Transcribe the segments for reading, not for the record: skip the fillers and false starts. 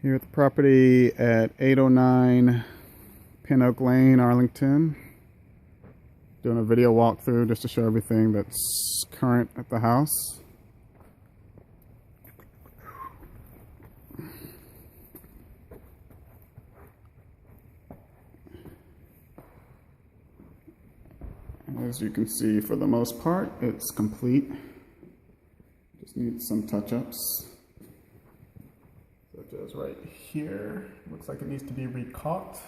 Here at the property at 809 Pin Oak Lane, Arlington. Doing a video walkthrough just to show everything that's current at the house. As you can see, for the most part, it's complete. Just needs some touch-ups. Such as right here. Looks like it needs to be recaulked.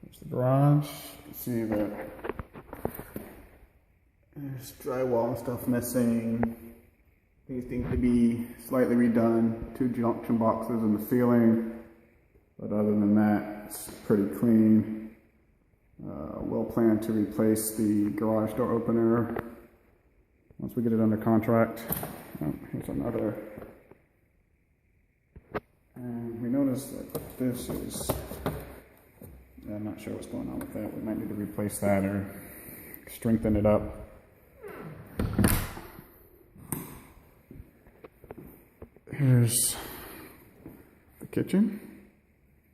There's the garage. You can see that there's drywall and stuff missing. These need to be slightly redone. 2 junction boxes in the ceiling. But other than that, it's pretty clean. We'll plan to replace the garage door opener once we get it under contract. Oh, here's another. And we noticed that this is, I'm not sure what's going on with that. We might need to replace that or strengthen it up. Here's the kitchen.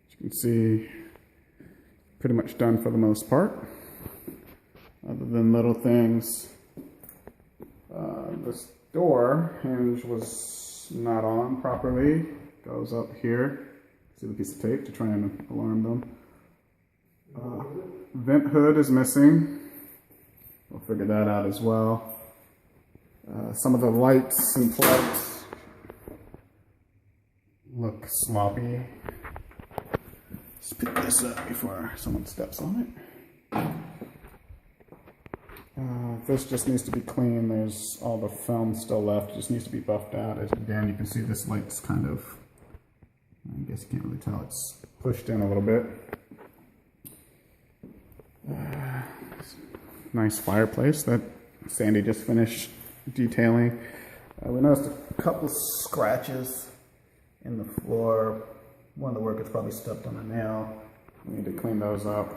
As you can see, pretty much done for the most part, other than little things. This door hinge was not on properly. Goes up here. See the piece of tape to try and alarm them. Vent hood is missing. We'll figure that out as well. Some of the lights and plugs look sloppy. Let's pick this up before someone steps on it. This just needs to be clean. There's all the film still left. It just needs to be buffed out. As again, you can see this light's kind of, I guess you can't really tell, it's pushed in a little bit. Nice fireplace that Sandy just finished detailing. We noticed a couple scratches in the floor. One of the workers probably stepped on a nail. We need to clean those up.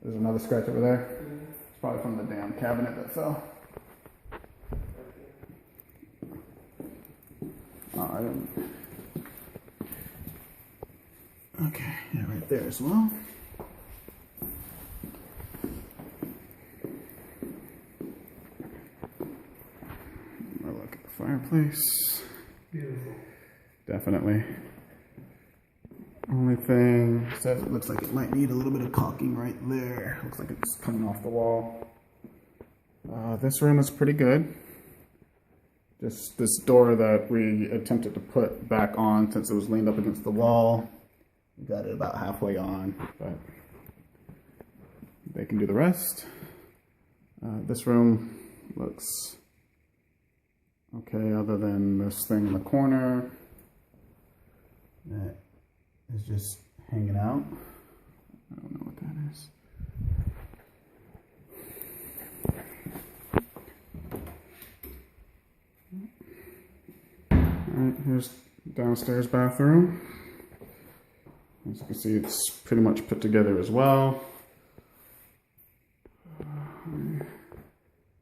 There's another scratch over there. It's probably from the damn cabinet that fell. Alright. Okay, yeah, right there as well. More look at the fireplace. Beautiful. Definitely. Only thing says it looks like it might need a little bit of caulking right there. Looks like it's coming off the wall. This room is pretty good. Just this door that we attempted to put back on since it was leaned up against the wall. We got it about halfway on, but they can do the rest. This room looks okay, other than this thing in the corner that is just hanging out. I don't know what that is. Alright, here's downstairs bathroom. As you can see, it's pretty much put together as well.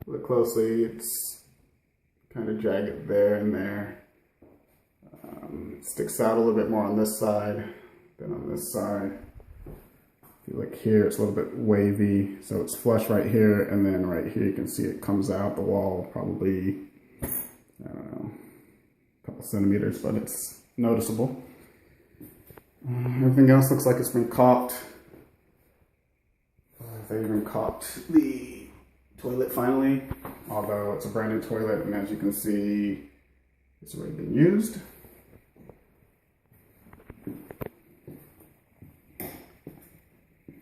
Look closely, it's kind of jagged there and there. It sticks out a little bit more on this side than on this side. If you look here, it's a little bit wavy, so it's flush right here, and then right here you can see it comes out the wall probably, I don't know, a couple centimeters, but it's noticeable. Everything else looks like it's been caulked. They even caulked the toilet finally, although it's a brand new toilet, and as you can see, it's already been used.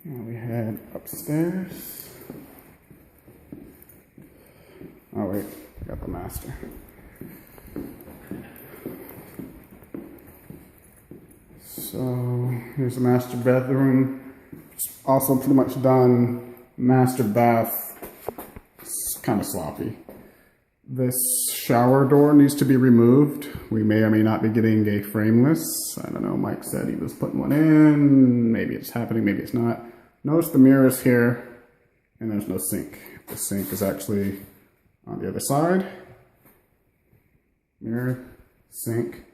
Now we head upstairs. Oh wait, I got the master. So here's the master bedroom. It's also pretty much done. Master bath. It's kind of sloppy. This shower door needs to be removed. We may or may not be getting a frameless. I don't know, Mike said he was putting one in. Maybe it's happening, maybe it's not. Notice the mirrors here, and there's no sink. The sink is actually on the other side. Mirror, sink.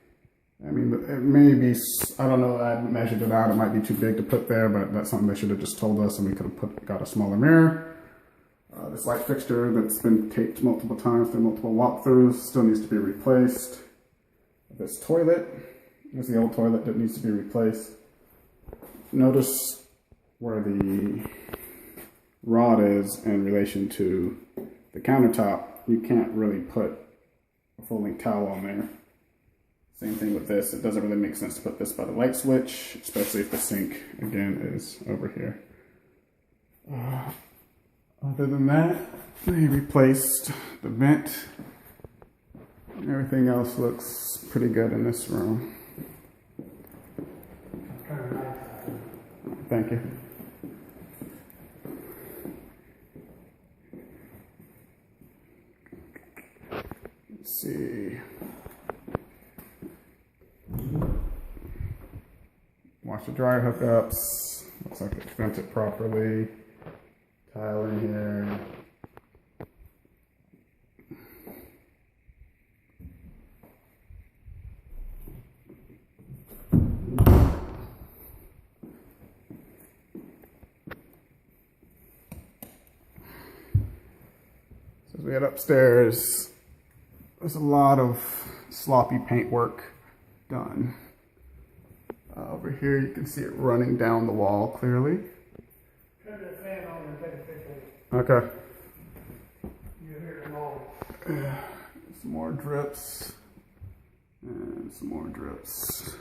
I mean, it may be, I don't know, I measured it out. It might be too big to put there, but that's something they should have just told us, and we could have got a smaller mirror. This light fixture that's been taped multiple times through multiple walkthroughs still needs to be replaced. This toilet is the old toilet that needs to be replaced. Notice where the rod is in relation to the countertop. You can't really put a full-length towel on there. Same thing with this. It doesn't really make sense to put this by the light switch, especially if the sink, again, is over here. Other than that, they replaced the vent. Everything else looks pretty good in this room. Thank you. Let's see. Washer dryer hookups. Looks like it's vented properly. Tile in here. So as we head upstairs, there's a lot of sloppy paint work done. Over here you can see it running down the wall clearly. Turn that fan on and take a picture. Okay. You hear them all. Some more drips. And some more drips.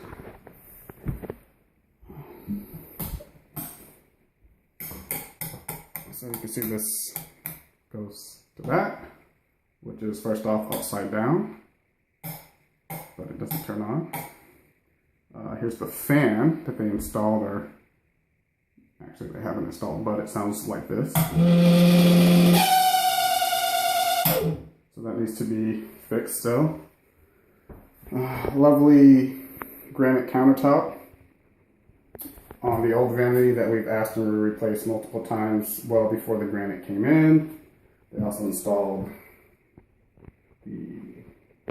So you can see this goes to that, which is first off upside down, but it doesn't turn on. Here's the fan that they installed, or actually they haven't installed, but it sounds like this. So that needs to be fixed still. Lovely granite countertop on the old vanity that we've asked them to replace multiple times well before the granite came in. They also installed the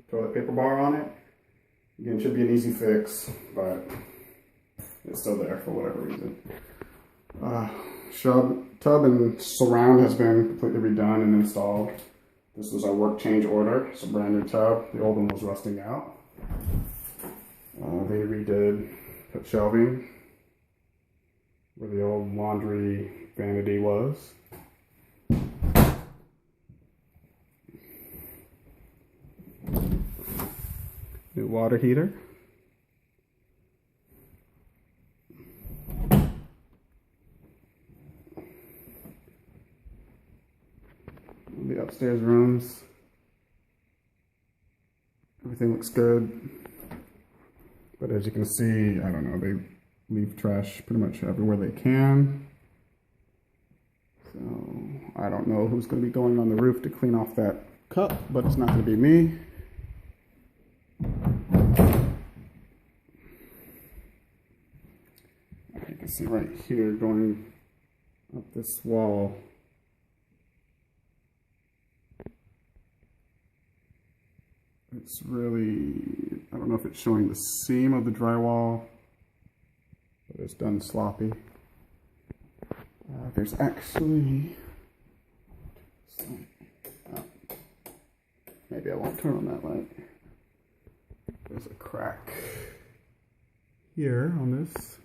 toilet paper bar on it. Again, should be an easy fix, but it's still there for whatever reason. Tub and surround has been completely redone and installed. This was our work change order. It's a brand new tub. The old one was rusting out. They redid, put shelving where the old laundry vanity was. New water heater. The upstairs rooms. Everything looks good. But as you can see, I don't know, they leave trash pretty much everywhere they can. So I don't know who's going to be going on the roof to clean off that cup, but it's not going to be me. You can see right here going up this wall. It's really, I don't know if it's showing the seam of the drywall, but it's done sloppy. There's actually, maybe I won't turn on that light. There's a crack here on this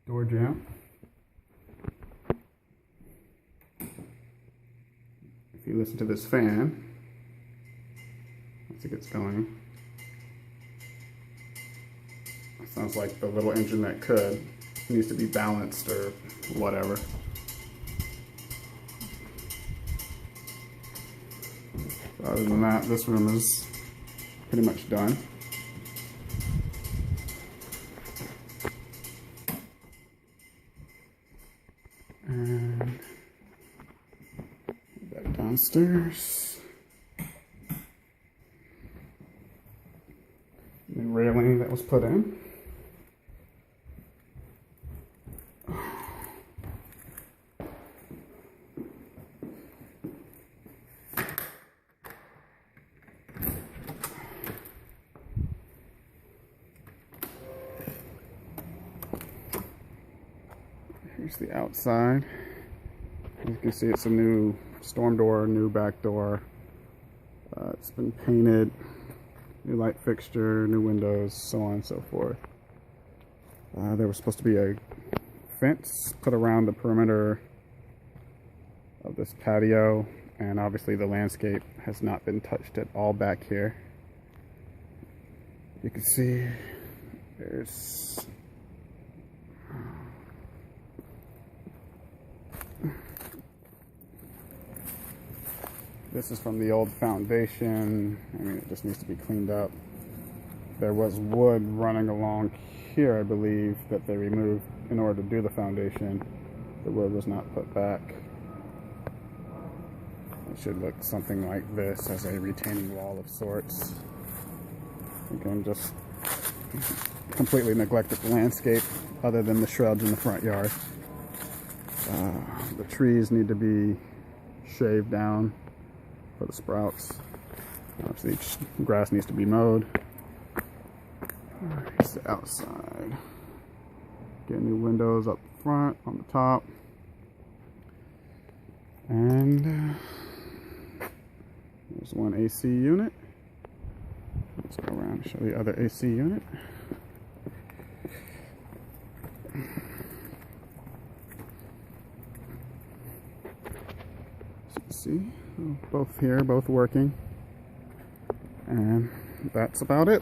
door jamb. If you listen to this fan, once it gets going, it sounds like the little engine that could needs to be balanced or whatever. Other than that, this room is pretty much done. And back downstairs. New railing that was put in. Here's the outside. As you can see, it's a new storm door, new back door. It's been painted, new light fixture, new windows, so on and so forth. There was supposed to be a fence put around the perimeter of this patio, and obviously the landscape has not been touched at all back here. You can see there's this is from the old foundation. I mean, it just needs to be cleaned up. There was wood running along here, I believe, that they removed in order to do the foundation. The wood was not put back. It should look something like this, as a retaining wall of sorts. Again, just completely neglected the landscape other than the shrubs in the front yard. The trees need to be shaved down for the sprouts. Obviously, grass needs to be mowed. Here's the outside. Get new windows up front, on the top. And there's one AC unit. Let's go around and show the other AC unit. As you can see, both here, both working. And that's about it.